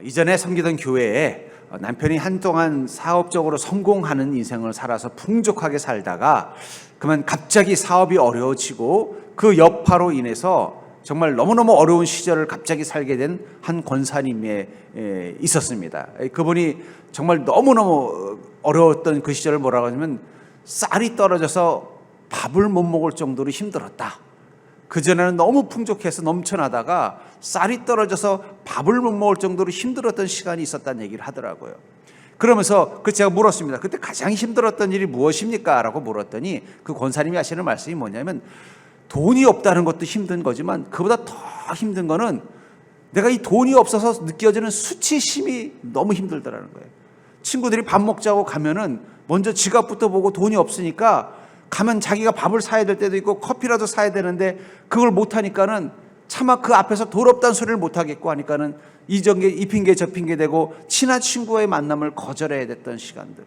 이전에 섬기던 교회에 남편이 한동안 사업적으로 성공하는 인생을 살아서 풍족하게 살다가 그만 갑자기 사업이 어려워지고 그 여파로 인해서 정말 너무너무 어려운 시절을 갑자기 살게 된 한 권사님에 있었습니다. 그분이 정말 너무너무 어려웠던 그 시절을 뭐라고 하냐면 쌀이 떨어져서 밥을 못 먹을 정도로 힘들었다. 그전에는 너무 풍족해서 넘쳐나다가 쌀이 떨어져서 밥을 못 먹을 정도로 힘들었던 시간이 있었다는 얘기를 하더라고요. 그러면서 제가 물었습니다. 그때 가장 힘들었던 일이 무엇입니까? 라고 물었더니 그 권사님이 하시는 말씀이 뭐냐면 돈이 없다는 것도 힘든 거지만 그보다 더 힘든 거는 내가 이 돈이 없어서 느껴지는 수치심이 너무 힘들더라는 거예요. 친구들이 밥 먹자고 가면은 먼저 지갑부터 보고 돈이 없으니까 가면 자기가 밥을 사야 될 때도 있고 커피라도 사야 되는데 그걸 못하니까는 차마 그 앞에서 더럽다는 소리를 못하겠고 하니까는 이 핑계 저 핑계 대고 친한 친구와의 만남을 거절해야 됐던 시간들.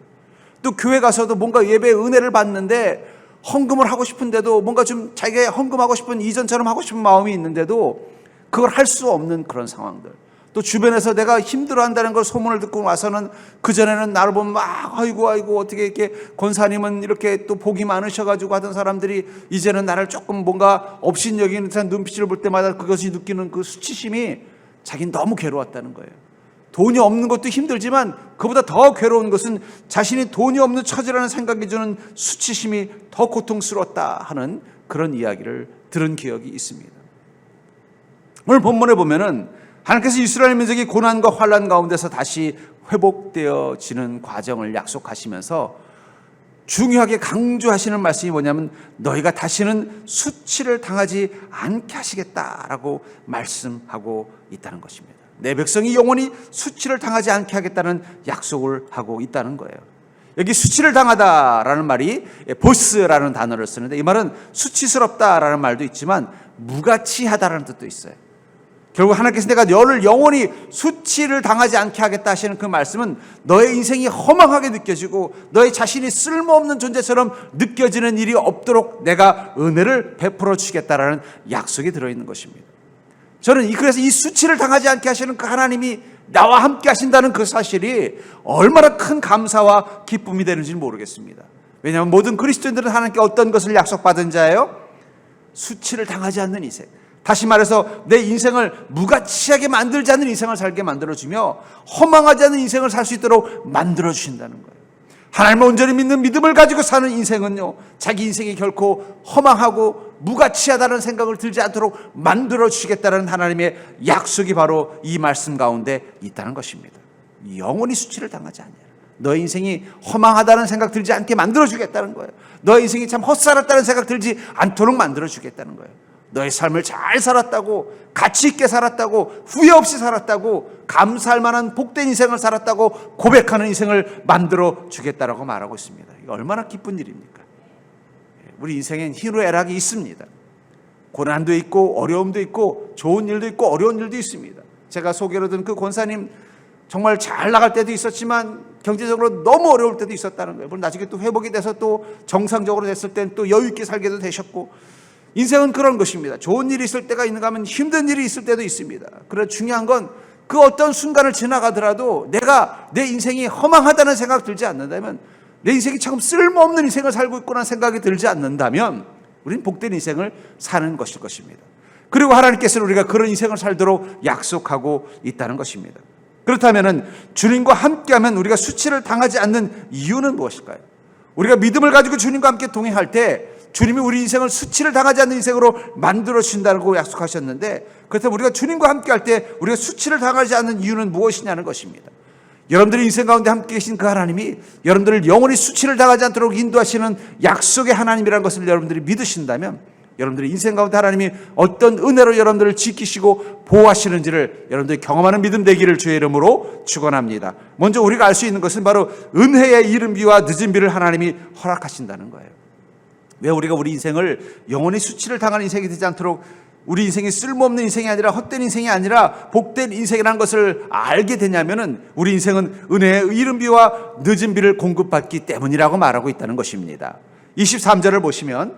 또 교회 가서도 뭔가 예배 은혜를 받는데 헌금을 하고 싶은데도 뭔가 좀 자기가 헌금하고 싶은 이전처럼 하고 싶은 마음이 있는데도 그걸 할 수 없는 그런 상황들. 또 주변에서 내가 힘들어한다는 걸 소문을 듣고 와서는 그전에는 나를 보면 막 아이고 어떻게 이렇게 권사님은 이렇게 또 복이 많으셔가지고 하던 사람들이 이제는 나를 조금 뭔가 업신여기는 듯한 눈빛을 볼 때마다 그것이 느끼는 그 수치심이 자기는 너무 괴로웠다는 거예요. 돈이 없는 것도 힘들지만 그보다 더 괴로운 것은 자신이 돈이 없는 처지라는 생각이 주는 수치심이 더 고통스러웠다 하는 그런 이야기를 들은 기억이 있습니다. 오늘 본문에 보면은 하나님께서 이스라엘 민족이 고난과 환난 가운데서 다시 회복되어지는 과정을 약속하시면서 중요하게 강조하시는 말씀이 뭐냐면 너희가 다시는 수치를 당하지 않게 하시겠다라고 말씀하고 있다는 것입니다. 내 백성이 영원히 수치를 당하지 않게 하겠다는 약속을 하고 있다는 거예요. 여기 수치를 당하다라는 말이 보스라는 단어를 쓰는데 이 말은 수치스럽다라는 말도 있지만 무가치하다라는 뜻도 있어요. 결국 하나님께서 내가 너를 영원히 수치를 당하지 않게 하겠다 하시는 그 말씀은 너의 인생이 허망하게 느껴지고 너의 자신이 쓸모없는 존재처럼 느껴지는 일이 없도록 내가 은혜를 베풀어 주겠다라는 약속이 들어있는 것입니다. 저는 그래서 이 수치를 당하지 않게 하시는 그 하나님이 나와 함께 하신다는 그 사실이 얼마나 큰 감사와 기쁨이 되는지 모르겠습니다. 왜냐하면 모든 그리스도인들은 하나님께 어떤 것을 약속받은 자예요? 수치를 당하지 않는 인생. 다시 말해서 내 인생을 무가치하게 만들지 않는 인생을 살게 만들어주며 허망하지 않은 인생을 살 수 있도록 만들어주신다는 거예요. 하나님을 온전히 믿는 믿음을 가지고 사는 인생은요, 자기 인생이 결코 허망하고 무가치하다는 생각을 들지 않도록 만들어주시겠다는 하나님의 약속이 바로 이 말씀 가운데 있다는 것입니다. 영원히 수치를 당하지 않아요. 너의 인생이 허망하다는 생각 들지 않게 만들어주겠다는 거예요. 너의 인생이 참 헛살았다는 생각 들지 않도록 만들어주겠다는 거예요. 너의 삶을 잘 살았다고, 가치 있게 살았다고, 후회 없이 살았다고, 감사할 만한 복된 인생을 살았다고 고백하는 인생을 만들어 주겠다라고 말하고 있습니다. 이거 얼마나 기쁜 일입니까? 우리 인생엔 희노애락이 있습니다. 고난도 있고 어려움도 있고 좋은 일도 있고 어려운 일도 있습니다. 제가 소개로 든 그 권사님 정말 잘 나갈 때도 있었지만 경제적으로 너무 어려울 때도 있었다는 거예요. 물론 나중에 또 회복이 돼서 또 정상적으로 됐을 땐 또 여유 있게 살게도 되셨고, 인생은 그런 것입니다. 좋은 일이 있을 때가 있는가 하면 힘든 일이 있을 때도 있습니다. 그래 중요한 건 그 어떤 순간을 지나가더라도 내가 내 인생이 허망하다는 생각 들지 않는다면, 내 인생이 참 쓸모없는 인생을 살고 있구나 생각이 들지 않는다면 우리는 복된 인생을 사는 것일 것입니다. 그리고 하나님께서는 우리가 그런 인생을 살도록 약속하고 있다는 것입니다. 그렇다면 주님과 함께하면 우리가 수치를 당하지 않는 이유는 무엇일까요? 우리가 믿음을 가지고 주님과 함께 동행할 때 주님이 우리 인생을 수치를 당하지 않는 인생으로 만들어 주신다고 약속하셨는데, 그렇다면 우리가 주님과 함께 할 때 우리가 수치를 당하지 않는 이유는 무엇이냐는 것입니다. 여러분들의 인생 가운데 함께 계신 그 하나님이 여러분들을 영원히 수치를 당하지 않도록 인도하시는 약속의 하나님이라는 것을 여러분들이 믿으신다면, 여러분들의 인생 가운데 하나님이 어떤 은혜로 여러분들을 지키시고 보호하시는지를 여러분들이 경험하는 믿음 되기를 주의 이름으로 축원합니다. 먼저 우리가 알 수 있는 것은 바로 은혜의 이른 비와 늦은 비를 하나님이 허락하신다는 거예요. 왜 우리가 우리 인생을 영원히 수치를 당하는 인생이 되지 않도록, 우리 인생이 쓸모없는 인생이 아니라 헛된 인생이 아니라 복된 인생이라는 것을 알게 되냐면은 우리 인생은 은혜의 이른 비와 늦은 비를 공급받기 때문이라고 말하고 있다는 것입니다. 23절을 보시면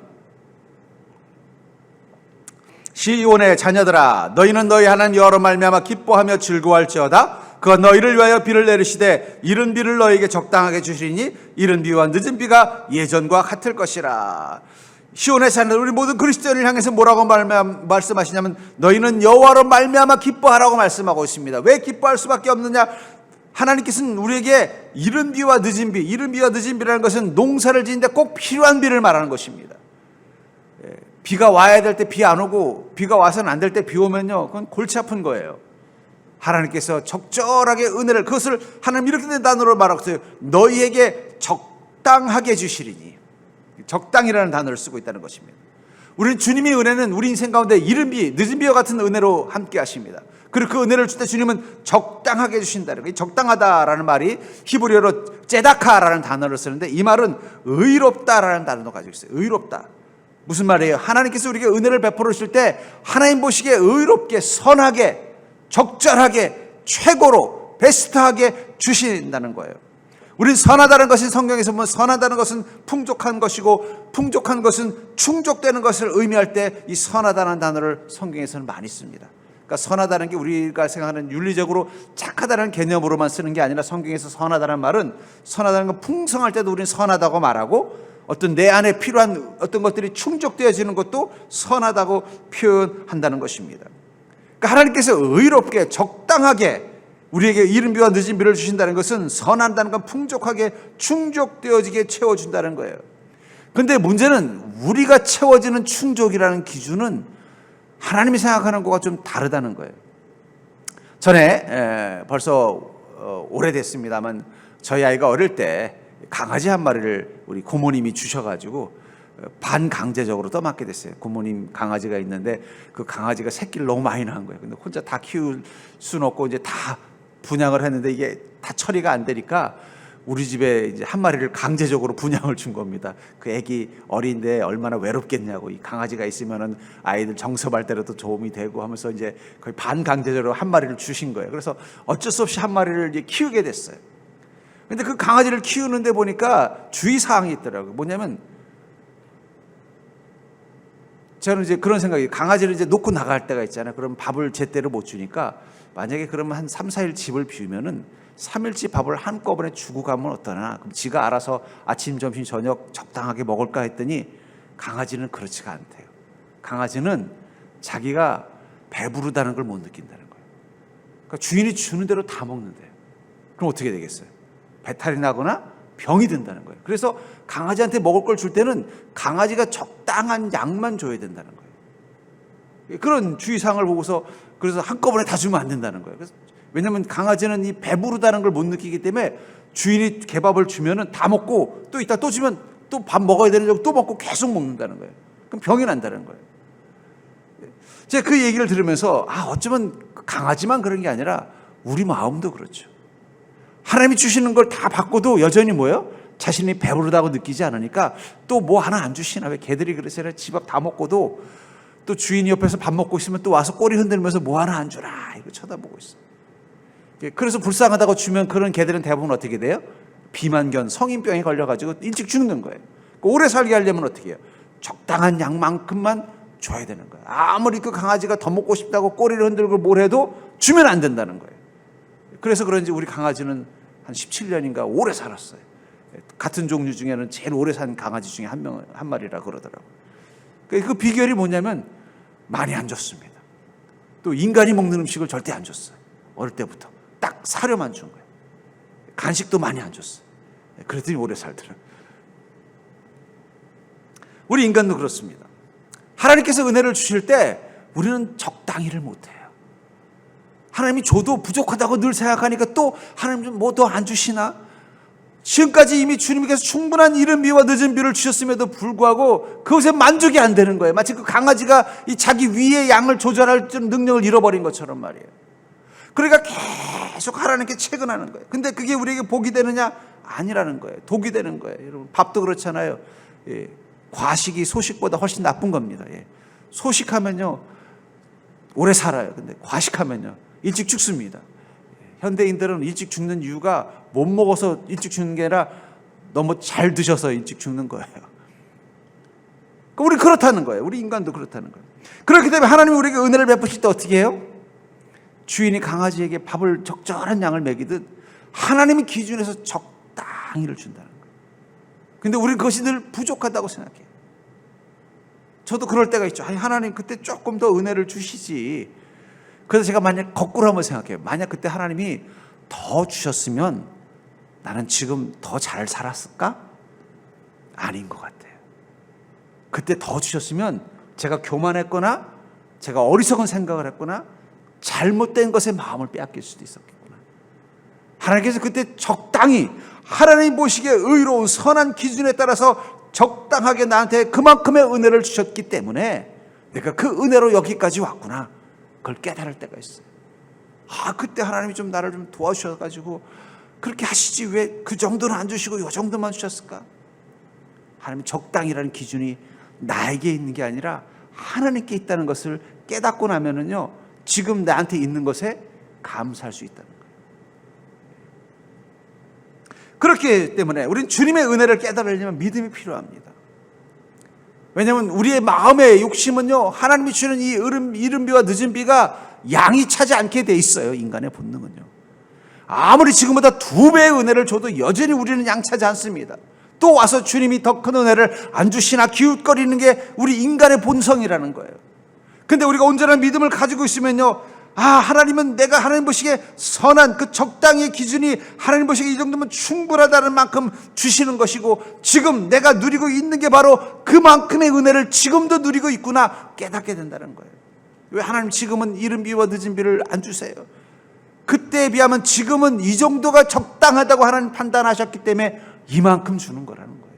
시온의 자녀들아 너희는 너희 하나님 여호와로 말미암아 기뻐하며 즐거워할지어다 그가 너희를 위하여 비를 내리시되 이른 비를 너희에게 적당하게 주시리니 이른 비와 늦은 비가 예전과 같을 것이라. 시온에 사는 우리 모든 그리스도인을 향해서 뭐라고 말씀하시냐면 너희는 여호와로 말미암아 기뻐하라고 말씀하고 있습니다. 왜 기뻐할 수밖에 없느냐? 하나님께서는 우리에게 이른 비와 늦은 비, 이른 비와 늦은 비라는 것은 농사를 지는데 꼭 필요한 비를 말하는 것입니다. 비가 와야 될 때 비 안 오고 비가 와서는 안 될 때 비 오면요, 그건 골치 아픈 거예요. 하나님께서 적절하게 은혜를, 그것을 하나님 이렇게 된 단어로 말하고 있어요. 너희에게 적당하게 주시리니. 적당이라는 단어를 쓰고 있다는 것입니다. 우리는 주님의 은혜는 우리 인생 가운데 이른 비, 늦은 비와 같은 은혜로 함께 하십니다. 그리고 그 은혜를 줄 때 주님은 적당하게 주신다는 거예요. 적당하다라는 말이 히브리어로 째다카라는 단어를 쓰는데 이 말은 의롭다라는 단어도 가지고 있어요. 의롭다. 무슨 말이에요? 하나님께서 우리에게 은혜를 베풀어 주실 때 하나님 보시기에 의롭게, 선하게, 적절하게, 최고로, 베스트하게 주신다는 거예요. 우린 선하다는 것이 성경에서 보면 선하다는 것은 풍족한 것이고 풍족한 것은 충족되는 것을 의미할 때 이 선하다는 단어를 성경에서는 많이 씁니다. 그러니까 선하다는 게 우리가 생각하는 윤리적으로 착하다는 개념으로만 쓰는 게 아니라 성경에서 선하다는 말은, 선하다는 건 풍성할 때도 우리는 선하다고 말하고 어떤 내 안에 필요한 어떤 것들이 충족되어지는 것도 선하다고 표현한다는 것입니다. 그러니까 하나님께서 의롭게 적당하게 우리에게 이른 비와 늦은 비를 주신다는 것은 선한다는 건 풍족하게 충족되어지게 채워준다는 거예요. 그런데 문제는 우리가 채워지는 충족이라는 기준은 하나님이 생각하는 것과 좀 다르다는 거예요. 전에 벌써 오래됐습니다만 저희 아이가 어릴 때 강아지 한 마리를 우리 고모님이 주셔가지고 반강제적으로 떠맡게 됐어요. 고모님 강아지가 있는데 그 강아지가 새끼를 너무 많이 낳은 거예요. 근데 혼자 다 키울 수는 없고 이제 다 분양을 했는데 이게 다 처리가 안 되니까 우리 집에 이제 한 마리를 강제적으로 분양을 준 겁니다. 그 애기 어린데 얼마나 외롭겠냐고. 이 강아지가 있으면은 아이들 정서발 때라도 도움이 되고 하면서 이제 거의 반강제적으로 한 마리를 주신 거예요. 그래서 어쩔 수 없이 한 마리를 이제 키우게 됐어요. 근데 그 강아지를 키우는데 보니까 주의사항이 있더라고요. 뭐냐면 저는 이제 그런 생각이, 강아지를 이제 놓고 나갈 때가 있잖아요. 그럼 밥을 제대로 못 주니까 만약에 그러면 한 3, 4일 집을 비우면은 3일치 밥을 한꺼번에 주고 가면 어떠나? 그럼 지가 알아서 아침, 점심, 저녁 적당하게 먹을까 했더니 강아지는 그렇지가 않대요. 강아지는 자기가 배부르다는 걸 못 느낀다는 거예요. 그러니까 주인이 주는 대로 다 먹는데요. 그럼 어떻게 되겠어요? 배탈이 나거나 병이 든다는 거예요. 그래서 강아지한테 먹을 걸 줄 때는 강아지가 적당한 양만 줘야 된다는 거예요. 그런 주의사항을 보고서 그래서 한꺼번에 다 주면 안 된다는 거예요. 그래서 왜냐하면 강아지는 이 배부르다는 걸 못 느끼기 때문에 주인이 개밥을 주면은 다 먹고 또 이따 또 주면 또 밥 먹어야 되는 줄 또 먹고 계속 먹는다는 거예요. 그럼 병이 난다는 거예요. 제가 그 얘기를 들으면서 어쩌면 강아지만 그런 게 아니라 우리 마음도 그렇죠. 하나님이 주시는 걸 다 받고도 여전히 뭐예요? 자신이 배부르다고 느끼지 않으니까 또 뭐 하나 안 주시나? 왜 개들이 그러잖아요. 집 앞 다 먹고도 또 주인이 옆에서 밥 먹고 있으면 또 와서 꼬리 흔들면서 뭐 하나 안 주나? 이거 쳐다보고 있어. 그래서 불쌍하다고 주면 그런 개들은 대부분 어떻게 돼요? 비만견, 성인병에 걸려가지고 일찍 죽는 거예요. 오래 살게 하려면 어떻게 해요? 적당한 양만큼만 줘야 되는 거예요. 아무리 그 강아지가 더 먹고 싶다고 꼬리를 흔들고 뭘 해도 주면 안 된다는 거예요. 그래서 그런지 우리 강아지는 한 17년인가 오래 살았어요. 같은 종류 중에는 제일 오래 산 강아지 중에 한 마리라 그러더라고요. 그 비결이 뭐냐면 많이 안 줬습니다. 또 인간이 먹는 음식을 절대 안 줬어요. 어릴 때부터 딱 사료만 준 거예요. 간식도 많이 안 줬어요. 그랬더니 오래 살더라고요. 우리 인간도 그렇습니다. 하나님께서 은혜를 주실 때 우리는 적당히를 못해요. 하나님이 줘도 부족하다고 늘 생각하니까 또 하나님 좀 뭐 더 안 주시나? 지금까지 이미 주님께서 충분한 이른 비와 늦은 비를 주셨음에도 불구하고 그것에 만족이 안 되는 거예요. 마치 그 강아지가 이 자기 위의 양을 조절할 능력을 잃어버린 것처럼 말이에요. 그러니까 계속 하나님께 채근하는 거예요. 근데 그게 우리에게 복이 되느냐? 아니라는 거예요. 독이 되는 거예요. 여러분, 밥도 그렇잖아요. 과식이 소식보다 훨씬 나쁜 겁니다. 소식하면요 오래 살아요. 근데 과식하면요 일찍 죽습니다. 현대인들은 일찍 죽는 이유가 못 먹어서 일찍 죽는 게 아니라 너무 잘 드셔서 일찍 죽는 거예요. 우리 그렇다는 거예요. 우리 인간도 그렇다는 거예요. 그렇기 때문에 하나님이 우리에게 은혜를 베푸실 때 어떻게 해요? 주인이 강아지에게 밥을 적절한 양을 먹이듯 하나님의 기준에서 적당히를 준다는 거예요. 근데 우리는 그것이 늘 부족하다고 생각해요. 저도 그럴 때가 있죠. 아니, 하나님 그때 조금 더 은혜를 주시지. 그래서 제가 만약 거꾸로 한번 생각해요. 만약 그때 하나님이 더 주셨으면 나는 지금 더 잘 살았을까? 아닌 것 같아요. 그때 더 주셨으면 제가 교만했거나 제가 어리석은 생각을 했거나 잘못된 것에 마음을 빼앗길 수도 있었겠구나. 하나님께서 그때 적당히 하나님 보시기에 의로운 선한 기준에 따라서 적당하게 나한테 그만큼의 은혜를 주셨기 때문에 내가 그 은혜로 여기까지 왔구나. 그걸 깨달을 때가 있어요. 아, 그때 하나님이 좀 나를 좀 도와주셔가지고 그렇게 하시지 왜 그 정도는 안 주시고 이 정도만 주셨을까? 하나님 적당이라는 기준이 나에게 있는 게 아니라 하나님께 있다는 것을 깨닫고 나면은요, 지금 나한테 있는 것에 감사할 수 있다는 거예요. 그렇기 때문에 우리는 주님의 은혜를 깨달으려면 믿음이 필요합니다. 왜냐하면 우리의 마음의 욕심은요, 하나님이 주는 이 이른 비와 늦은 비가 양이 차지 않게 돼 있어요. 인간의 본능은요. 아무리 지금보다 2배의 은혜를 줘도 여전히 우리는 양차지 않습니다. 또 와서 주님이 더 큰 은혜를 안 주시나 기웃거리는 게 우리 인간의 본성이라는 거예요. 근데 우리가 온전한 믿음을 가지고 있으면요, 아, 하나님은 내가 하나님 보시기에 선한 그 적당의 기준이 하나님 보시기에 이 정도면 충분하다는 만큼 주시는 것이고, 지금 내가 누리고 있는 게 바로 그만큼의 은혜를 지금도 누리고 있구나 깨닫게 된다는 거예요. 왜 하나님 지금은 이른 비와 늦은 비를 안 주세요? 그때에 비하면 지금은 이 정도가 적당하다고 하나님 판단하셨기 때문에 이만큼 주는 거라는 거예요.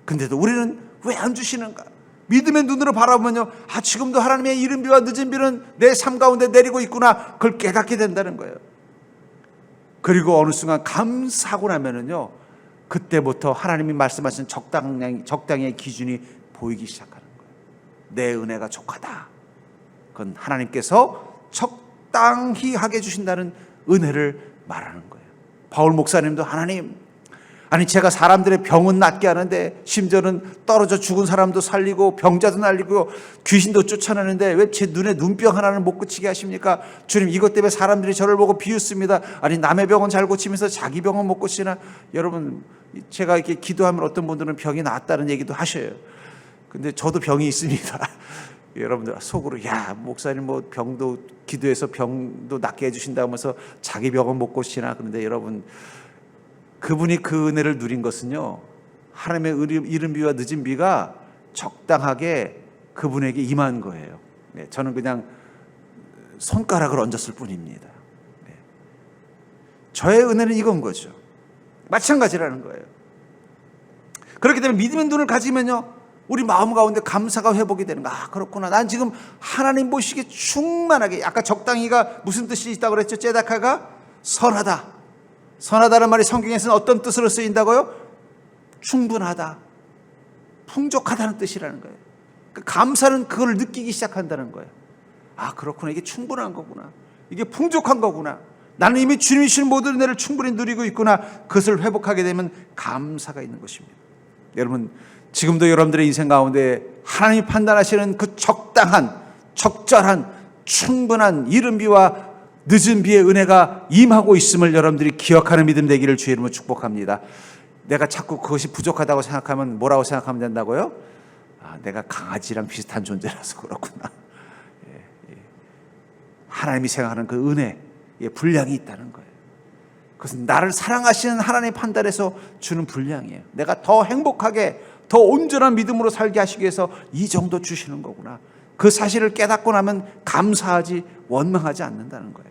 근데도 우리는 왜 안 주시는가? 믿음의 눈으로 바라보면요, 아, 지금도 하나님의 이른 비와 늦은 비는 내 삶 가운데 내리고 있구나, 그걸 깨닫게 된다는 거예요. 그리고 어느 순간 감사하고 나면은요, 그때부터 하나님이 말씀하신 적당의 기준이 보이기 시작하는 거예요. 내 은혜가 족하다. 그건 하나님께서 적당히 하게 주신다는 은혜를 말하는 거예요. 바울 목사님도 하나님, 아니 제가 사람들의 병은 낫게 하는데 심지어는 떨어져 죽은 사람도 살리고 병자도 날리고 귀신도 쫓아내는데 왜 제 눈에 눈병 하나는 못 고치게 하십니까? 주님, 이것 때문에 사람들이 저를 보고 비웃습니다. 아니 남의 병은 잘 고치면서 자기 병은 못 고치나? 여러분, 제가 이렇게 기도하면 어떤 분들은 병이 낫다는 얘기도 하셔요. 근데 저도 병이 있습니다. 여러분들 속으로, 야, 목사님 뭐 병도 기도해서 병도 낫게 해주신다 하면서 자기 병은 못 고치나? 그런데 여러분, 그분이 그 은혜를 누린 것은요, 하나님의 이른 비와 늦은 비가 적당하게 그분에게 임한 거예요. 네, 저는 그냥 손가락을 얹었을 뿐입니다. 네. 저의 은혜는 이건 거죠. 마찬가지라는 거예요. 그렇기 때문에 믿음의 눈을 가지면요, 우리 마음 가운데 감사가 회복이 되는 거야. 아, 그렇구나. 난 지금 하나님 보시기에 충만하게, 아까 적당히가 무슨 뜻이 있다고 그랬죠? 제다카가 선하다. 선하다는 말이 성경에서는 어떤 뜻으로 쓰인다고요? 충분하다, 풍족하다는 뜻이라는 거예요. 그러니까 감사는 그걸 느끼기 시작한다는 거예요. 아, 그렇구나. 이게 충분한 거구나. 이게 풍족한 거구나. 나는 이미 주님이 주신 모든 은혜를 충분히 누리고 있구나. 그것을 회복하게 되면 감사가 있는 것입니다. 여러분, 지금도 여러분들의 인생 가운데 하나님이 판단하시는 그 적당한, 적절한, 충분한 이른 비와 늦은 비의 은혜가 임하고 있음을 여러분들이 기억하는 믿음 되기를 주의 이름으로 축복합니다. 내가 자꾸 그것이 부족하다고 생각하면 뭐라고 생각하면 된다고요? 아, 내가 강아지랑 비슷한 존재라서 그렇구나. 하나님이 생각하는 그 은혜의 분량이 있다는 거예요. 그것은 나를 사랑하시는 하나님의 판단에서 주는 분량이에요. 내가 더 행복하게, 더 온전한 믿음으로 살게 하시기 위해서 이 정도 주시는 거구나. 그 사실을 깨닫고 나면 감사하지 원망하지 않는다는 거예요.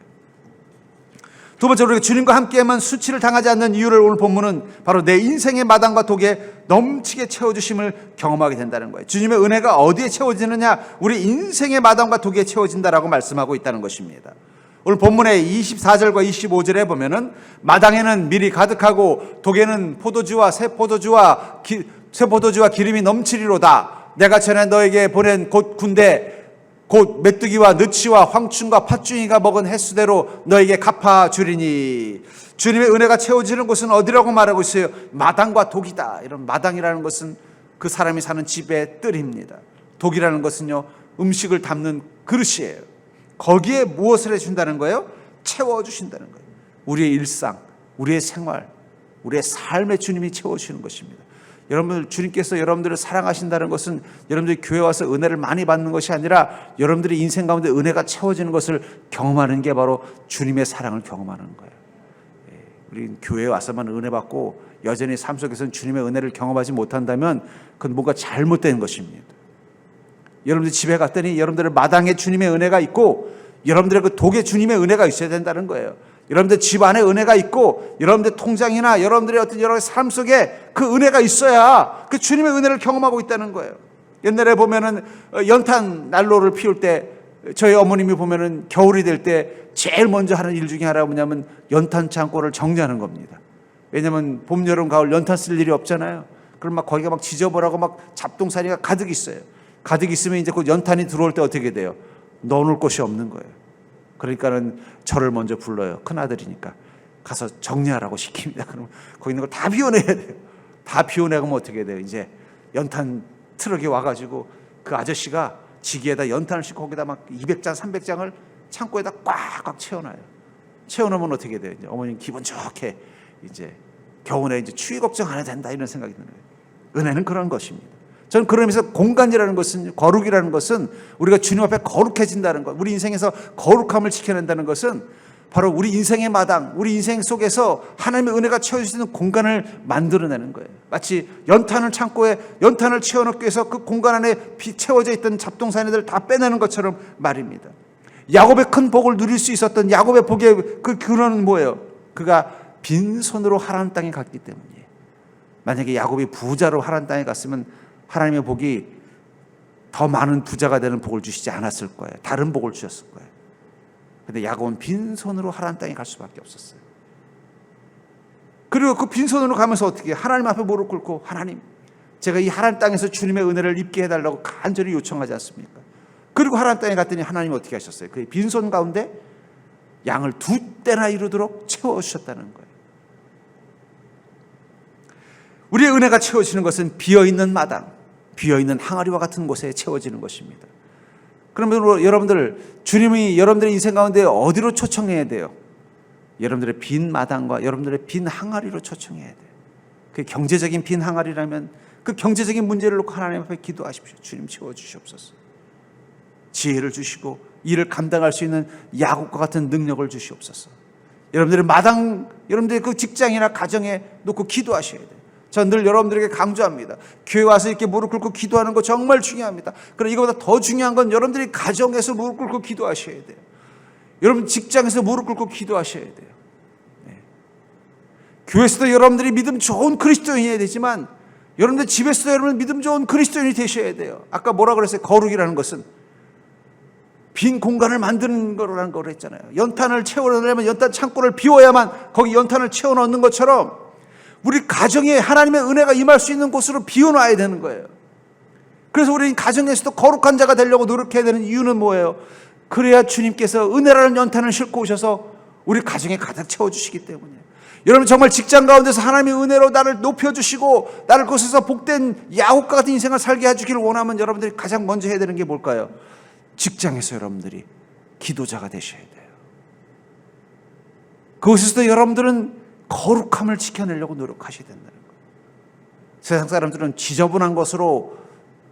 두 번째로, 우리가 주님과 함께만 수치를 당하지 않는 이유를 오늘 본문은 바로 내 인생의 마당과 독에 넘치게 채워주심을 경험하게 된다는 거예요. 주님의 은혜가 어디에 채워지느냐? 우리 인생의 마당과 독에 채워진다라고 말씀하고 있다는 것입니다. 오늘 본문의 24절과 25절에 보면은 마당에는 밀이 가득하고 독에는 새 포도주와 기름이 넘치리로다. 내가 전에 너에게 보낸 곧 군대 곧 메뚜기와 느치와 황충과 팥중이가 먹은 횟수대로 너에게 갚아주리니. 주님의 은혜가 채워지는 곳은 어디라고 말하고 있어요? 마당과 독이다. 이런 마당이라는 것은 그 사람이 사는 집의 뜰입니다. 독이라는 것은요, 음식을 담는 그릇이에요. 거기에 무엇을 해준다는 거예요? 채워주신다는 거예요. 우리의 일상, 우리의 생활, 우리의 삶에 주님이 채워주시는 것입니다. 여러분들, 주님께서 여러분들을 사랑하신다는 것은 여러분들이 교회 와서 은혜를 많이 받는 것이 아니라 여러분들이 인생 가운데 은혜가 채워지는 것을 경험하는 게 바로 주님의 사랑을 경험하는 거예요. 우리 교회에 와서만 은혜 받고 여전히 삶 속에서는 주님의 은혜를 경험하지 못한다면 그건 뭔가 잘못된 것입니다. 여러분들 집에 갔더니 여러분들의 마당에 주님의 은혜가 있고 여러분들의 그 독에 주님의 은혜가 있어야 된다는 거예요. 여러분들 집 안에 은혜가 있고 여러분들 통장이나 여러분들의 어떤 여러 삶 속에 그 은혜가 있어야 그 주님의 은혜를 경험하고 있다는 거예요. 옛날에 보면은 연탄 난로를 피울 때 저희 어머님이 보면은 겨울이 될 때 제일 먼저 하는 일 중에 하나가 뭐냐면 연탄 창고를 정리하는 겁니다. 왜냐면 봄, 여름, 가을 연탄 쓸 일이 없잖아요. 그럼 막 거기가 막 지저분하고 막 잡동사니가 가득 있어요. 가득 있으면 이제 그 연탄이 들어올 때 어떻게 돼요? 넣어놓을 곳이 없는 거예요. 그러니까는 저를 먼저 불러요. 큰아들이니까. 가서 정리하라고 시킵니다. 그러면 거기 있는 걸 다 비워내야 돼요. 다 비워내면 어떻게 돼요? 이제 연탄 트럭이 와가지고 그 아저씨가 지기에다 연탄을 싣고 거기다 막 200장, 300장을 창고에다 꽉꽉 채워놔요. 채워놓으면 어떻게 돼요? 이제 어머님 기분 좋게 이제 겨우내 이제 추위 걱정 안 해도 된다 이런 생각이 드는 거예요. 은혜는 그런 것입니다. 저는 그런 의미에서 공간이라는 것은, 거룩이라는 것은 우리가 주님 앞에 거룩해진다는 것, 우리 인생에서 거룩함을 지켜낸다는 것은 바로 우리 인생의 마당, 우리 인생 속에서 하나님의 은혜가 채워지는 공간을 만들어내는 거예요. 마치 연탄을 창고에 연탄을 채워넣기 위해서 그 공간 안에 채워져 있던 잡동사니들을 다 빼내는 것처럼 말입니다. 야곱의 큰 복을 누릴 수 있었던 야곱의 복의 그 근원은 뭐예요? 그가 빈손으로 하나님 땅에 갔기 때문이에요. 만약에 야곱이 부자로 하나님 땅에 갔으면 하나님의 복이 더 많은 부자가 되는 복을 주시지 않았을 거예요. 다른 복을 주셨을 거예요. 근데 야곱은 빈손으로 하나님 땅에 갈 수밖에 없었어요. 그리고 그 빈손으로 가면서 어떻게 하나님 앞에 무릎 꿇고 하나님, 제가 이 하나님 땅에서 주님의 은혜를 입게 해달라고 간절히 요청하지 않습니까? 그리고 하나님 땅에 갔더니 하나님이 어떻게 하셨어요? 그 빈손 가운데 양을 2떼나 이루도록 채워주셨다는 거예요. 우리의 은혜가 채워지는 것은 비어있는 마당, 비어있는 항아리와 같은 곳에 채워지는 것입니다. 그러면 여러분들, 주님이 여러분들의 인생 가운데 어디로 초청해야 돼요? 여러분들의 빈 마당과 여러분들의 빈 항아리로 초청해야 돼요. 그 경제적인 빈 항아리라면 그 경제적인 문제를 놓고 하나님 앞에 기도하십시오. 주님 채워주시옵소서. 지혜를 주시고 일을 감당할 수 있는 야곱과 같은 능력을 주시옵소서. 여러분들의 마당, 여러분들의 그 직장이나 가정에 놓고 기도하셔야 돼요. 전 늘 여러분들에게 강조합니다. 교회 와서 이렇게 무릎 꿇고 기도하는 거 정말 중요합니다. 그러나 이거보다 더 중요한 건 여러분들이 가정에서 무릎 꿇고 기도하셔야 돼요. 여러분 직장에서 무릎 꿇고 기도하셔야 돼요. 네. 교회에서도 여러분들이 믿음 좋은 그리스도인이어야 되지만 여러분들 집에서도 여러분 믿음 좋은 그리스도인이 되셔야 돼요. 아까 뭐라 그랬어요? 거룩이라는 것은 빈 공간을 만드는 거라는 걸 했잖아요. 연탄을 채워넣으려면 연탄 창고를 비워야만 거기 연탄을 채워넣는 것처럼 우리 가정에 하나님의 은혜가 임할 수 있는 곳으로 비워놔야 되는 거예요. 그래서 우리는 가정에서도 거룩한 자가 되려고 노력해야 되는 이유는 뭐예요? 그래야 주님께서 은혜라는 연탄을 싣고 오셔서 우리 가정에 가득 채워주시기 때문이에요. 여러분 정말 직장 가운데서 하나님의 은혜로 나를 높여주시고 나를 그곳에서 복된 야곱과 같은 인생을 살게 해주기를 원하면 여러분들이 가장 먼저 해야 되는 게 뭘까요? 직장에서 여러분들이 기도자가 되셔야 돼요. 그곳에서도 여러분들은 거룩함을 지켜내려고 노력하셔야 된다는 거예요. 세상 사람들은 지저분한 것으로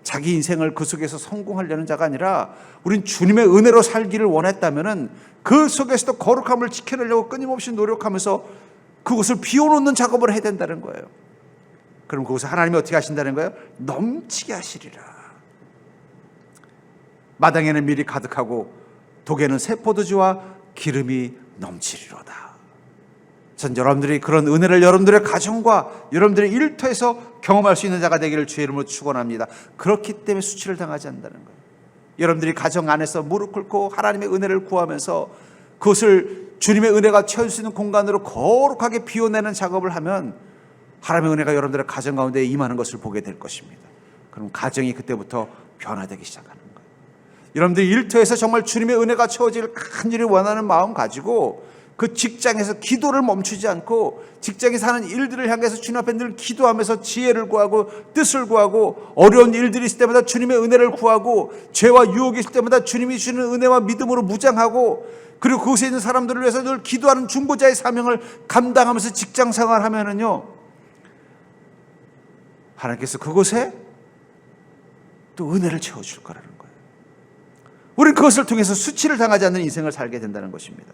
자기 인생을 그 속에서 성공하려는 자가 아니라 우린 주님의 은혜로 살기를 원했다면 그 속에서도 거룩함을 지켜내려고 끊임없이 노력하면서 그것을 비워놓는 작업을 해야 된다는 거예요. 그럼 그것을 하나님이 어떻게 하신다는 거예요? 넘치게 하시리라. 마당에는 밀이 가득하고 독에는 새 포도주와 기름이 넘치리로다. 전 여러분들이 그런 은혜를 여러분들의 가정과 여러분들의 일터에서 경험할 수 있는 자가 되기를 주의 이름으로 축원합니다. 그렇기 때문에 수치를 당하지 않는다는 거예요. 여러분들이 가정 안에서 무릎 꿇고 하나님의 은혜를 구하면서 그것을 주님의 은혜가 채울 수 있는 공간으로 거룩하게 비워내는 작업을 하면 하나님의 은혜가 여러분들의 가정 가운데 임하는 것을 보게 될 것입니다. 그럼 가정이 그때부터 변화되기 시작하는 거예요. 여러분들이 일터에서 정말 주님의 은혜가 채워지기를 간절히 원하는 마음 가지고 그 직장에서 기도를 멈추지 않고 직장에서 하는 일들을 향해서 주님 앞에 늘 기도하면서 지혜를 구하고 뜻을 구하고 어려운 일들이 있을 때마다 주님의 은혜를 구하고 죄와 유혹이 있을 때마다 주님이 주시는 은혜와 믿음으로 무장하고 그리고 그곳에 있는 사람들을 위해서 늘 기도하는 중보자의 사명을 감당하면서 직장 생활하면은요, 하나님께서 그곳에 또 은혜를 채워줄 거라는 거예요. 우리는 그것을 통해서 수치를 당하지 않는 인생을 살게 된다는 것입니다.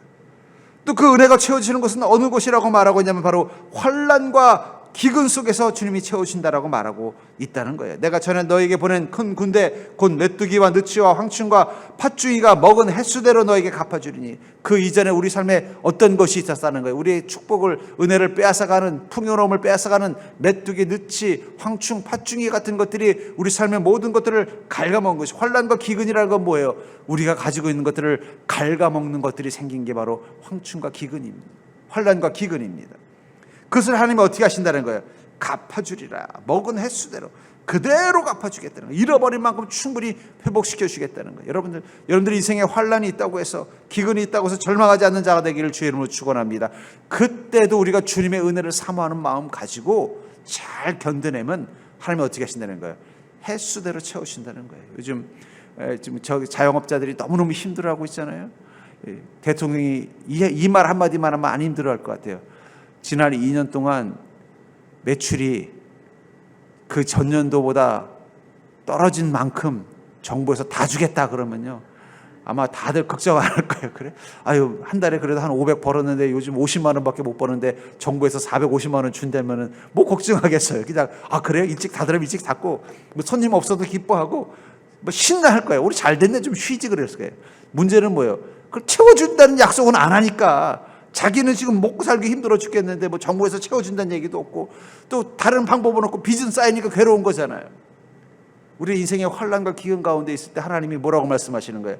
또 그 은혜가 채워지는 곳은 어느 곳이라고 말하고 있냐면 바로 환난과 기근 속에서 주님이 채우신다라고 말하고 있다는 거예요. 내가 전에 너에게 보낸 큰 군대 곧 메뚜기와 느치와 황충과 팥중이가 먹은 횟수대로 너에게 갚아주리니, 그 이전에 우리 삶에 어떤 것이 있었다는 거예요. 우리의 축복을, 은혜를 빼앗아가는, 풍요로움을 빼앗아가는 메뚜기, 느치, 황충, 팥중이 같은 것들이 우리 삶의 모든 것들을 갉아먹은 것이, 환난과 기근이라는 건 뭐예요? 우리가 가지고 있는 것들을 갉아먹는 것들이 생긴 게 바로 황충과 기근입니다. 환난과 기근입니다. 그것을 하나님이 어떻게 하신다는 거예요? 갚아주리라. 먹은 횟수대로 그대로 갚아주겠다는 거예요. 잃어버린 만큼 충분히 회복시켜 주겠다는 거예요. 여러분들 인생에 환난이 있다고 해서, 기근이 있다고 해서 절망하지 않는 자가 되기를 주의 이름으로 축원합니다. 그때도 우리가 주님의 은혜를 사모하는 마음 가지고 잘 견뎌내면 하나님이 어떻게 하신다는 거예요? 횟수대로 채우신다는 거예요. 요즘 저 자영업자들이 너무너무 힘들어하고 있잖아요. 대통령이 이 말 한마디만 하면 안 힘들어할 것 같아요. 지난 2년 동안 매출이 그 전년도보다 떨어진 만큼 정부에서 다 주겠다 그러면요, 아마 다들 걱정 안 할 거예요. 그래? 아유, 한 달에 그래도 한 500 벌었는데 요즘 50만 원밖에 못 버는데 정부에서 450만 원 준다면은 뭐 걱정하겠어요. 그냥 그래요? 일찍 닫으면 일찍 닫고, 뭐 손님 없어도 기뻐하고 뭐 신나할 거예요. 우리 잘 됐네, 좀 쉬지 그랬을 거예요. 문제는 뭐예요? 그걸 채워준다는 약속은 안 하니까 자기는 지금 먹고 살기 힘들어 죽겠는데 뭐 정부에서 채워준다는 얘기도 없고 또 다른 방법은 없고 빚은 쌓이니까 괴로운 거잖아요. 우리 인생의 환난과 기근 가운데 있을 때 하나님이 뭐라고 말씀하시는 거예요?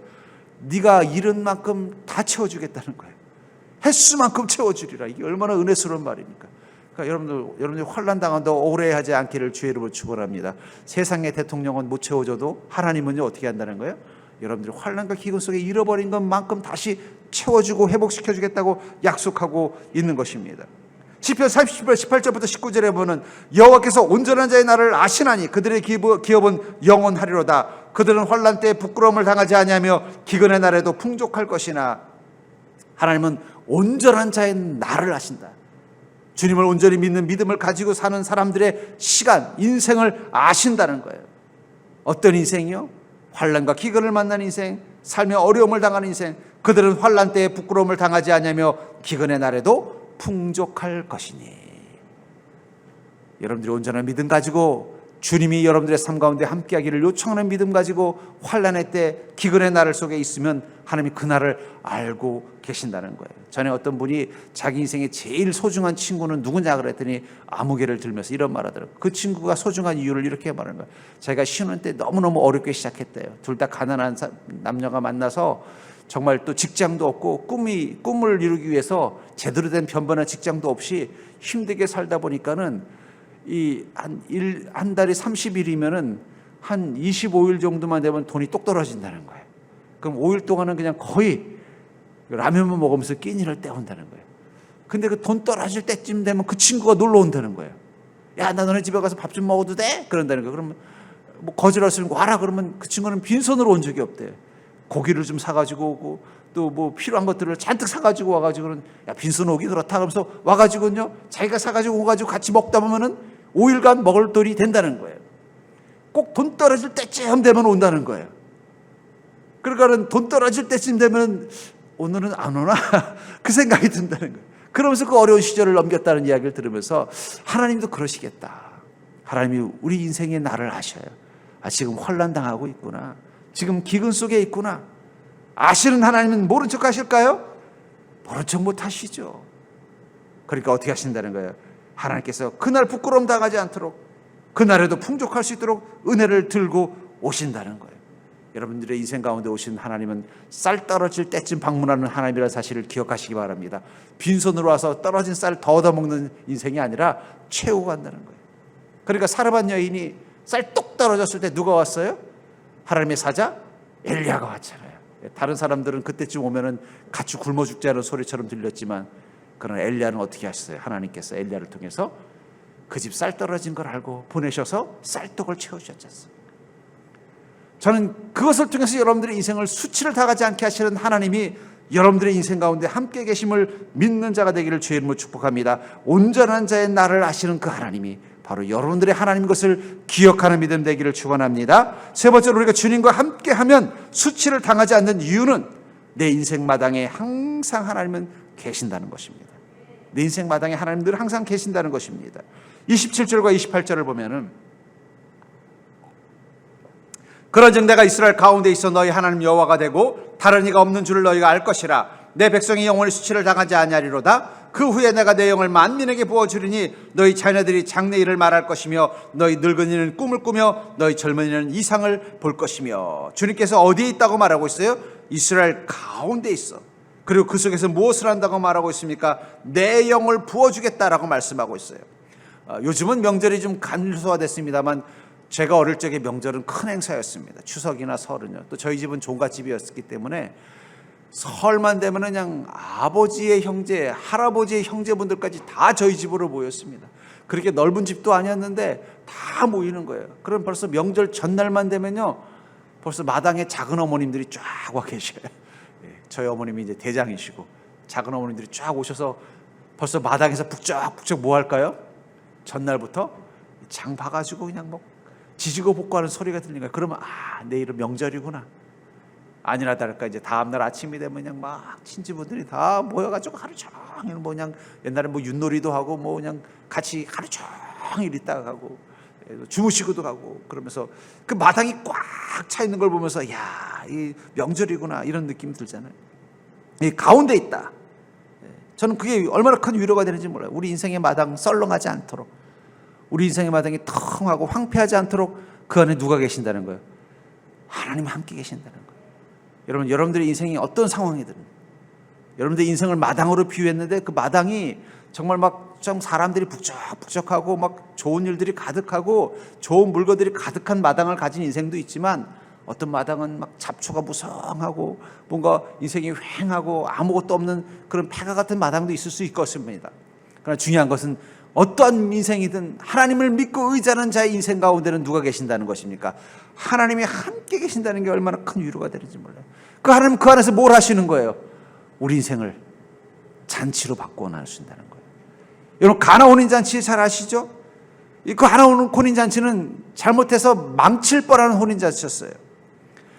네가 잃은 만큼 다 채워주겠다는 거예요. 횟수만큼 채워주리라. 이게 얼마나 은혜스러운 말입니까? 그러니까 여러분들 환난 당한다 오래하지 않기를 주의 이름으로 축원합니다. 세상의 대통령은 못 채워줘도 하나님은요 어떻게 한다는 거예요? 여러분들이 환난과 기근 속에 잃어버린 것만큼 다시 채워주고 회복시켜주겠다고 약속하고 있는 것입니다. 시편 30편 18절부터 19절에 보면 여호와께서 온전한 자의 날을 아시나니 그들의 기업은 영원하리로다. 그들은 환난 때에 부끄러움을 당하지 아니하며 기근의 날에도 풍족할 것이나. 하나님은 온전한 자의 날을 아신다. 주님을 온전히 믿는 믿음을 가지고 사는 사람들의 시간, 인생을 아신다는 거예요. 어떤 인생이요? 환난과 기근을 만난 인생, 삶의 어려움을 당하는 인생. 그들은 환난 때에 부끄러움을 당하지 아니하며 기근의 날에도 풍족할 것이니. 여러분들이 온전한 믿음 가지고 주님이 여러분들의 삶 가운데 함께하기를 요청하는 믿음 가지고 환난의 때, 기근의 날 속에 있으면 하나님이 그 날을 알고 계신다는 거예요. 전에 어떤 분이 자기 인생에 제일 소중한 친구는 누구냐 그랬더니 아무개를 들면서 이런 말 하더라고요. 그 친구가 소중한 이유를 이렇게 말하는 거예요. 자기가 신혼 때 너무너무 어렵게 시작했대요. 둘 다 가난한 남녀가 만나서 정말 또 직장도 없고 꿈을 이루기 위해서 제대로 된 변변한 직장도 없이 힘들게 살다 보니까는 한 달이 30일이면은 한 25일 정도만 되면 돈이 똑 떨어진다는 거예요. 그럼 5일 동안은 그냥 거의 라면만 먹으면서 끼니를 때운다는 거예요. 근데 그 돈 떨어질 때쯤 되면 그 친구가 놀러 온다는 거예요. 야, 나 너네 집에 가서 밥 좀 먹어도 돼? 그런다는 거예요. 그러면 뭐 거절할 수 있는 거 와라 그러면 그 친구는 빈손으로 온 적이 없대요. 고기를 좀 사가지고 오고 또 뭐 필요한 것들을 잔뜩 사가지고 와가지고는 야, 빈손 오기 그렇다 그러면서 와가지고는요 자기가 사가지고 오가지고 같이 먹다 보면은 5일간 먹을 돈이 된다는 거예요. 꼭 돈 떨어질 때쯤 되면 온다는 거예요. 그러니까는 돈 떨어질 때쯤 되면 오늘은 안 오나 그 생각이 든다는 거예요. 그러면서 그 어려운 시절을 넘겼다는 이야기를 들으면서 하나님도 그러시겠다. 하나님이 우리 인생의 나를 아셔요. 지금 환난 당하고 있구나. 지금 기근 속에 있구나. 아시는 하나님은 모른 척 하실까요? 모른 척 못 하시죠. 그러니까 어떻게 하신다는 거예요? 하나님께서 그날 부끄러움 당하지 않도록, 그날에도 풍족할 수 있도록 은혜를 들고 오신다는 거예요. 여러분들의 인생 가운데 오신 하나님은 쌀 떨어질 때쯤 방문하는 하나님이라는 사실을 기억하시기 바랍니다. 빈손으로 와서 떨어진 쌀 더 얻어먹는 인생이 아니라 채우고 간다는 거예요. 그러니까 사르밧 여인이 쌀 똑 떨어졌을 때 누가 왔어요? 하나님의 사자 엘리야가 왔잖아요. 다른 사람들은 그때쯤 오면은 같이 굶어 죽자는 소리처럼 들렸지만, 그러나 엘리야는 어떻게 하셨어요? 하나님께서 엘리야를 통해서 그 집 쌀 떨어진 걸 알고 보내셔서 쌀떡을 채우셨지 않습니까? 저는 그것을 통해서 여러분들의 인생을 수치를 당하지 않게 하시는 하나님이 여러분들의 인생 가운데 함께 계심을 믿는 자가 되기를 주의 이름으로 축복합니다. 온전한 자의 나를 아시는 그 하나님이 바로 여러분들의 하나님인 것을 기억하는 믿음 되기를 축원합니다. 세 번째로, 우리가 주님과 함께하면 수치를 당하지 않는 이유는 내 인생 마당에 항상 하나님은 계신다는 것입니다. 내 인생 마당에 하나님 늘 항상 계신다는 것입니다. 27절과 28절을 보면은, 그런즉 내가 이스라엘 가운데 있어 너희 하나님 여호와가 되고 다른 이가 없는 줄을 너희가 알 것이라. 내 백성이 영원히 수치를 당하지 아니하리로다. 그 후에 내가 내 영을 만민에게 부어주리니 너희 자녀들이 장래 일을 말할 것이며 너희 늙은이는 꿈을 꾸며 너희 젊은이는 이상을 볼 것이며. 주님께서 어디에 있다고 말하고 있어요? 이스라엘 가운데 있어. 그리고 그 속에서 무엇을 한다고 말하고 있습니까? 내 영을 부어주겠다라고 말씀하고 있어요. 요즘은 명절이 좀 간소화됐습니다만 제가 어릴 적에 명절은 큰 행사였습니다. 추석이나 설은요. 또 저희 집은 종갓집이었기 때문에 설만 되면 그냥 아버지의 형제, 할아버지의 형제분들까지 다 저희 집으로 모였습니다. 그렇게 넓은 집도 아니었는데 다 모이는 거예요. 그럼 벌써 명절 전날만 되면요, 벌써 마당에 작은 어머님들이 쫙 와 계셔요. 저희 어머님이 이제 대장이시고 작은 어머님들이 쫙 오셔서 벌써 마당에서 북적북적 뭐 할까요? 전날부터 장 봐가지고 그냥 뭐 지지고 볶고하는 소리가 들리는 거예요. 그러면 내일은 명절이구나. 아니나 다를까 이제 다음날 아침이 되면 그냥 막 친지분들이 다 모여가지고 하루 종일 뭐 그냥 옛날에 뭐 윷놀이도 하고 뭐 그냥 같이 하루 종일 있다가 가고 주무시고도 가고, 그러면서 그 마당이 꽉 차 있는 걸 보면서 야, 이 명절이구나 이런 느낌이 들잖아요. 이 가운데 있다. 저는 그게 얼마나 큰 위로가 되는지 몰라요. 우리 인생의 마당 썰렁하지 않도록, 우리 인생의 마당이 텅하고 황폐하지 않도록 그 안에 누가 계신다는 거예요? 하나님 함께 계신다는 거예요. 여러분, 여러분들의 인생이 어떤 상황이든, 여러분들의 인생을 마당으로 비유했는데 그 마당이 정말 막 좀 사람들이 북적북적하고 막 좋은 일들이 가득하고 좋은 물건들이 가득한 마당을 가진 인생도 있지만, 어떤 마당은 막 잡초가 무성하고 뭔가 인생이 휑하고 아무것도 없는 그런 폐가 같은 마당도 있을 수 있겠습니다. 그러나 중요한 것은 어떠한 인생이든 하나님을 믿고 의지하는 자의 인생 가운데는 누가 계신다는 것입니까? 하나님이 함께 계신다는 게 얼마나 큰 위로가 되는지 몰라요. 그 하나님 그 안에서 뭘 하시는 거예요? 우리 인생을 잔치로 바꾸어 나누신다는 거예요. 여러분, 가나 혼인잔치 잘 아시죠? 그 가나 혼인잔치는 잘못해서 망칠 뻔한 혼인잔치였어요.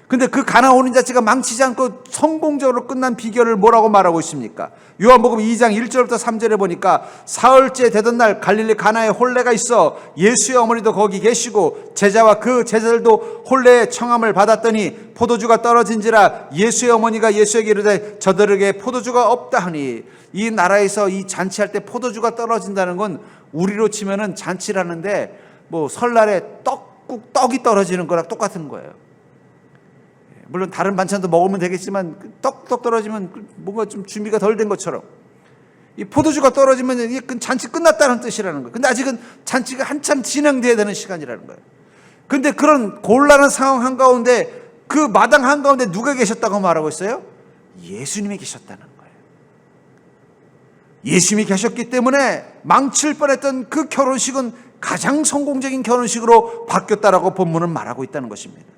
근데 그 가나 혼인잔치가 망치지 않고 성공적으로 끝난 비결을 뭐라고 말하고 있습니까? 요한복음 2장 1절부터 3절에 보니까 사흘째 되던 날 갈릴리 가나에 혼례가 있어 예수의 어머니도 거기 계시고 제자와 그 제자들도 혼례의 청함을 받았더니 포도주가 떨어진지라 예수의 어머니가 예수에게 이르되 저들에게 포도주가 없다 하니. 이 나라에서 이 잔치할 때 포도주가 떨어진다는 건 우리로 치면은 잔치를 하는데 뭐 설날에 떡이 떨어지는 거랑 똑같은 거예요. 물론 다른 반찬도 먹으면 되겠지만 떡 떨어지면 뭔가 좀 준비가 덜 된 것처럼, 이 포도주가 떨어지면 이게 잔치 끝났다는 뜻이라는 거예요. 근데 아직은 잔치가 한참 진행돼야 되는 시간이라는 거예요. 근데 그런 곤란한 상황 한가운데 그 마당 한가운데 누가 계셨다고 말하고 있어요? 예수님이 계셨다는 거예요. 예수님이 계셨기 때문에 망칠 뻔했던 그 결혼식은 가장 성공적인 결혼식으로 바뀌었다라고 본문은 말하고 있다는 것입니다.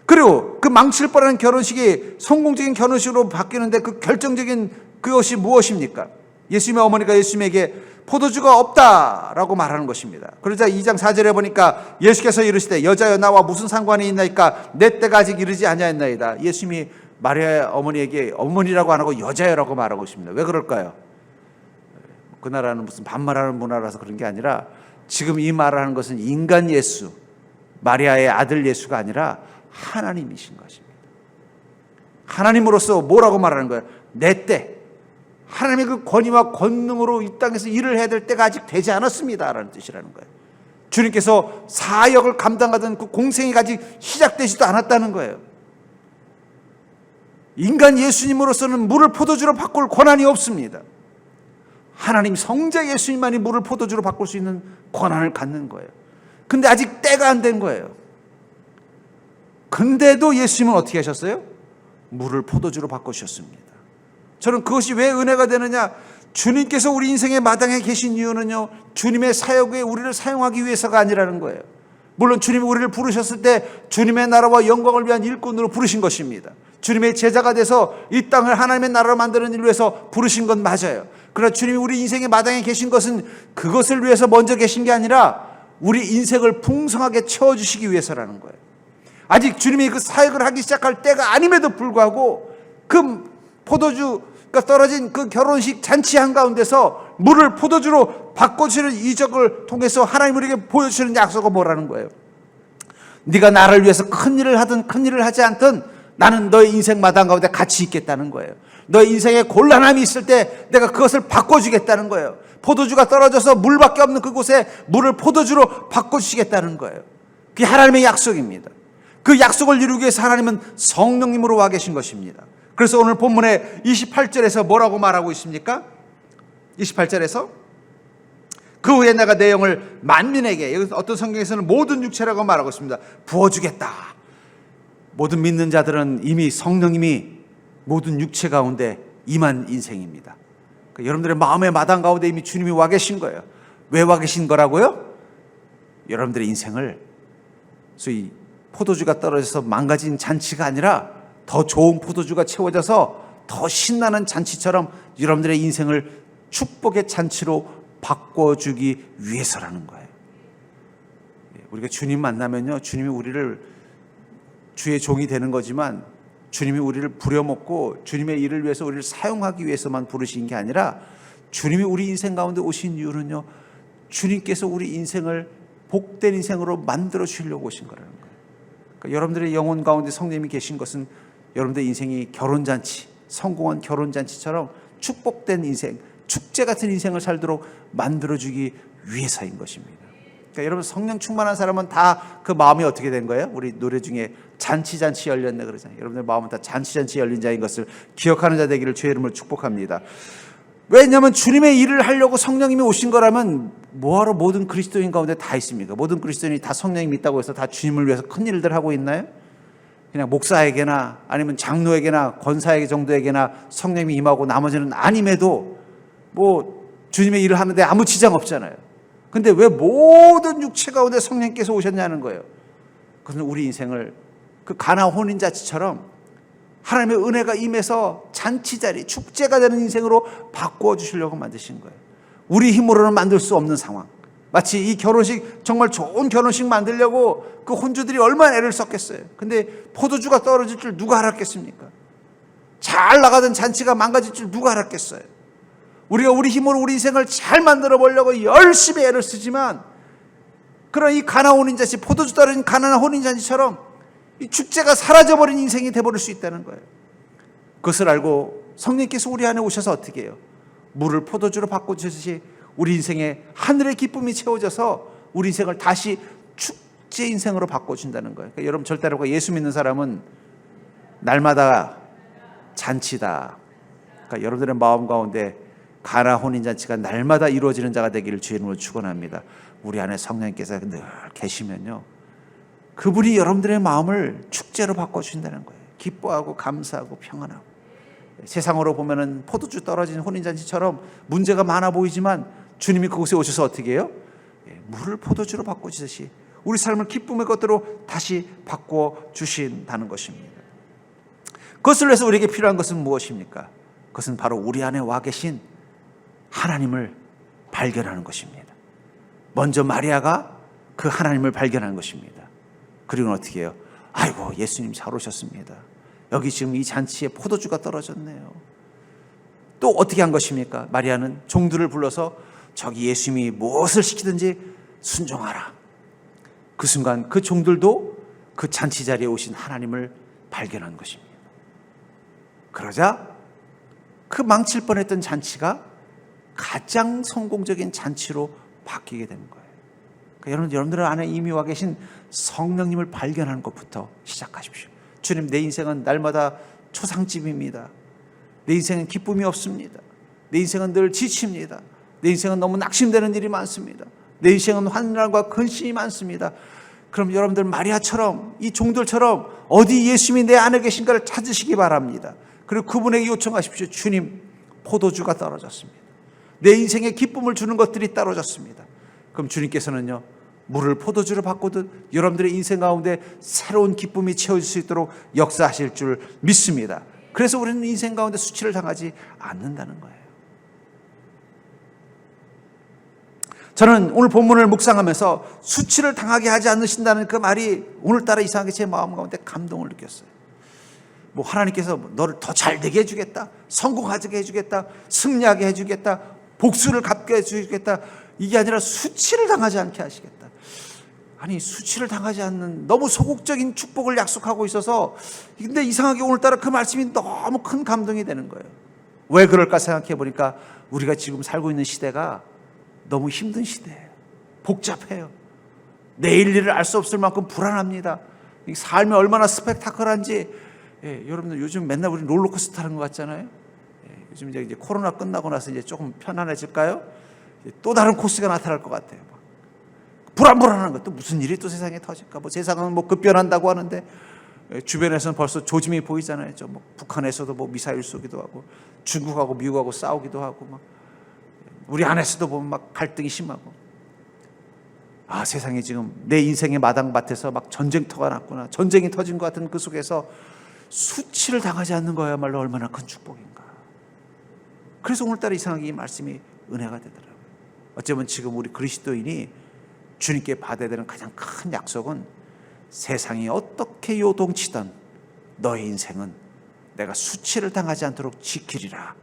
그리고 그 망칠 뻔한 결혼식이 성공적인 결혼식으로 바뀌는데 그 결정적인 그것이 무엇입니까? 예수님의 어머니가 예수님에게 포도주가 없다라고 말하는 것입니다. 그러자 2장 4절에 보니까 예수께서 이르시되 여자여 나와 무슨 상관이 있나이까 내 때가 아직 이르지 아니하였나이다. 예수님이 마리아의 어머니에게 어머니라고 안 하고 여자여라고 말하고 있습니다. 왜 그럴까요? 그 나라는 무슨 반말하는 문화라서 그런 게 아니라, 지금 이 말을 하는 것은 인간 예수, 마리아의 아들 예수가 아니라 하나님이신 것입니다. 하나님으로서 뭐라고 말하는 거예요? 내 때, 하나님의 그 권위와 권능으로 이 땅에서 일을 해야 될 때가 아직 되지 않았습니다 라는 뜻이라는 거예요. 주님께서 사역을 감당하던 그 공생이 아직 시작되지도 않았다는 거예요. 인간 예수님으로서는 물을 포도주로 바꿀 권한이 없습니다. 하나님 성자 예수님만이 물을 포도주로 바꿀 수 있는 권한을 갖는 거예요. 근데 아직 때가 안 된 거예요. 근데도 예수님은 어떻게 하셨어요? 물을 포도주로 바꿔주셨습니다. 저는 그것이 왜 은혜가 되느냐? 주님께서 우리 인생의 마당에 계신 이유는요, 주님의 사역에 우리를 사용하기 위해서가 아니라는 거예요. 물론 주님이 우리를 부르셨을 때 주님의 나라와 영광을 위한 일꾼으로 부르신 것입니다. 주님의 제자가 돼서 이 땅을 하나님의 나라로 만드는 일을 위해서 부르신 건 맞아요. 그러나 주님이 우리 인생의 마당에 계신 것은 그것을 위해서 먼저 계신 게 아니라 우리 인생을 풍성하게 채워주시기 위해서라는 거예요. 아직 주님이 그 사역을 하기 시작할 때가 아님에도 불구하고 그 포도주가 떨어진 그 결혼식 잔치 한가운데서 물을 포도주로 바꿔주시는 이적을 통해서 하나님 우리에게 보여주시는 약속은 뭐라는 거예요? 네가 나를 위해서 큰 일을 하든 큰 일을 하지 않든 나는 너의 인생 마당 가운데 같이 있겠다는 거예요. 너의 인생에 곤란함이 있을 때 내가 그것을 바꿔주겠다는 거예요. 포도주가 떨어져서 물밖에 없는 그곳에 물을 포도주로 바꿔주시겠다는 거예요. 그게 하나님의 약속입니다. 그 약속을 이루기 위해서 하나님은 성령님으로 와 계신 것입니다. 그래서 오늘 본문의 28절에서 뭐라고 말하고 있습니까? 28절에서 그 후에 내가 내 영을 만민에게, 여기 어떤 성경에서는 모든 육체라고 말하고 있습니다. 부어주겠다. 모든 믿는 자들은 이미 성령님이 모든 육체 가운데 임한 인생입니다. 그러니까 여러분들의 마음의 마당 가운데 이미 주님이 와 계신 거예요. 왜 와 계신 거라고요? 여러분들의 인생을 소위 포도주가 떨어져서 망가진 잔치가 아니라 더 좋은 포도주가 채워져서 더 신나는 잔치처럼 여러분들의 인생을 축복의 잔치로 바꿔주기 위해서라는 거예요. 우리가 주님 만나면요, 주님이 우리를 주의 종이 되는 거지만 주님이 우리를 부려먹고 주님의 일을 위해서 우리를 사용하기 위해서만 부르신 게 아니라 주님이 우리 인생 가운데 오신 이유는요, 주님께서 우리 인생을 복된 인생으로 만들어 주시려고 오신 거라는 거예요. 그러니까 여러분들의 영혼 가운데 성령님이 계신 것은 여러분들의 인생이 결혼잔치, 성공한 결혼잔치처럼 축복된 인생, 축제 같은 인생을 살도록 만들어주기 위해서인 것입니다. 그러니까 여러분 성령 충만한 사람은 다 그 마음이 어떻게 된 거예요? 우리 노래 중에 잔치 열렸네 그러잖아요. 여러분들 마음은 다 잔치 열린 자인 것을 기억하는 자 되기를 주의 이름으로 축복합니다. 왜냐하면 주님의 일을 하려고 성령님이 오신 거라면 뭐하러 모든 그리스도인 가운데 다 있습니까? 모든 그리스도인이 다 성령님 있다고 해서 다 주님을 위해서 큰 일들 하고 있나요? 그냥 목사에게나 아니면 장로에게나 권사에게 정도에게나 성령님이 임하고 나머지는 아님에도 뭐 주님의 일을 하는데 아무 지장 없잖아요. 근데 왜 모든 육체 가운데 성령께서 오셨냐는 거예요. 그것은 우리 인생을 그 가나 혼인잔치처럼 하나님의 은혜가 임해서 잔치자리, 축제가 되는 인생으로 바꾸어 주시려고 만드신 거예요. 우리 힘으로는 만들 수 없는 상황. 마치 이 결혼식, 정말 좋은 결혼식 만들려고 그 혼주들이 얼마나 애를 썼겠어요. 근데 포도주가 떨어질 줄 누가 알았겠습니까? 잘 나가던 잔치가 망가질 줄 누가 알았겠어요? 우리가 우리 힘으로 우리 인생을 잘 만들어 보려고 열심히 애를 쓰지만 그런 이 가나 혼인잔치, 포도주 떨어진 가나 혼인잔치처럼 이 축제가 사라져버린 인생이 돼버릴 수 있다는 거예요. 그것을 알고 성령께서 우리 안에 오셔서 어떻게 해요? 물을 포도주로 바꿔주듯이 우리 인생에 하늘의 기쁨이 채워져서 우리 인생을 다시 축제 인생으로 바꿔준다는 거예요. 그러니까 여러분 절대로 예수 믿는 사람은 날마다 잔치다. 그러니까 여러분들의 마음 가운데 가나 혼인잔치가 날마다 이루어지는 자가 되기를 주의 이름으로 축원합니다. 우리 안에 성령께서 늘 계시면요, 그분이 여러분들의 마음을 축제로 바꿔주신다는 거예요. 기뻐하고 감사하고 평안하고. 세상으로 보면은 포도주 떨어진 혼인잔치처럼 문제가 많아 보이지만 주님이 그곳에 오셔서 어떻게 해요? 물을 포도주로 바꿔주듯이 우리 삶을 기쁨의 것으로 다시 바꿔주신다는 것입니다. 그것을 위해서 우리에게 필요한 것은 무엇입니까? 그것은 바로 우리 안에 와 계신 하나님을 발견하는 것입니다. 먼저 마리아가 그 하나님을 발견한 것입니다. 그리고 어떻게 해요? 아이고, 예수님 잘 오셨습니다. 여기 지금 이 잔치에 포도주가 떨어졌네요. 또 어떻게 한 것입니까? 마리아는 종들을 불러서 저기 예수님이 무엇을 시키든지 순종하라. 그 순간 그 종들도 그 잔치 자리에 오신 하나님을 발견한 것입니다. 그러자 그 망칠 뻔했던 잔치가 가장 성공적인 잔치로 바뀌게 되는 거예요. 그러니까 여러분들 안에 이미 와 계신 성령님을 발견하는 것부터 시작하십시오. 주님, 내 인생은 날마다 초상집입니다. 내 인생은 기쁨이 없습니다. 내 인생은 늘 지칩니다. 내 인생은 너무 낙심되는 일이 많습니다. 내 인생은 환난과 근심이 많습니다. 그럼 여러분들 마리아처럼 이 종들처럼 어디 예수님이 내 안에 계신가를 찾으시기 바랍니다. 그리고 그분에게 요청하십시오. 주님, 포도주가 떨어졌습니다. 내 인생에 기쁨을 주는 것들이 떨어졌습니다. 그럼 주님께서는요, 물을 포도주로 바꾸듯 여러분들의 인생 가운데 새로운 기쁨이 채워질 수 있도록 역사하실 줄 믿습니다. 그래서 우리는 인생 가운데 수치를 당하지 않는다는 거예요. 저는 오늘 본문을 묵상하면서 수치를 당하게 하지 않으신다는 그 말이 오늘따라 이상하게 제 마음 가운데 감동을 느꼈어요. 뭐 하나님께서 너를 더 잘되게 해주겠다, 성공하게 해주겠다, 승리하게 해주겠다, 복수를 갚게 해주겠다, 이게 아니라 수치를 당하지 않게 하시겠다. 아니, 수치를 당하지 않는 너무 소극적인 축복을 약속하고 있어서, 근데 이상하게 오늘따라 그 말씀이 너무 큰 감동이 되는 거예요. 왜 그럴까 생각해 보니까 우리가 지금 살고 있는 시대가 너무 힘든 시대예요. 복잡해요. 내일 일을 알 수 없을 만큼 불안합니다. 삶이 얼마나 스펙타클한지, 여러분들 요즘 맨날 우리 롤러코스터 타는 것 같잖아요. 요즘 이제 코로나 끝나고 나서 이제 조금 편안해질까요? 또 다른 코스가 나타날 것 같아요. 불안한 것도 무슨 일이 또 세상에 터질까? 뭐 세상은 뭐 급변한다고 하는데 주변에서는 벌써 조짐이 보이잖아요. 뭐 북한에서도 뭐 미사일 쏘기도 하고 중국하고 미국하고 싸우기도 하고 막 우리 안에서도 보면 막 갈등이 심하고, 아, 세상에 지금 내 인생의 마당밭에서 막 전쟁터가 났구나, 전쟁이 터진 것 같은 그 속에서 수치를 당하지 않는 거야말로 얼마나 큰 축복인가. 그래서 오늘따라 이상하게 이 말씀이 은혜가 되더라고요. 어쩌면 지금 우리 그리스도인이 주님께 받아야 되는 가장 큰 약속은 세상이 어떻게 요동치던 너의 인생은 내가 수치를 당하지 않도록 지키리라,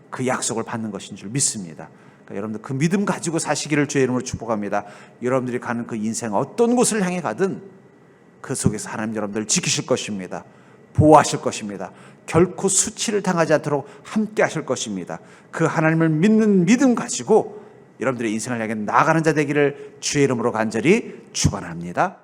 그 약속을 받는 것인 줄 믿습니다. 그러니까 여러분들 그 믿음 가지고 사시기를 주의 이름으로 축복합니다. 여러분들이 가는 그 인생 어떤 곳을 향해 가든 그 속에서 하나님 여러분들을 지키실 것입니다. 보호하실 것입니다. 결코 수치를 당하지 않도록 함께 하실 것입니다. 그 하나님을 믿는 믿음 가지고 여러분들의 인생을 향해 나아가는 자 되기를 주의 이름으로 간절히 축원합니다.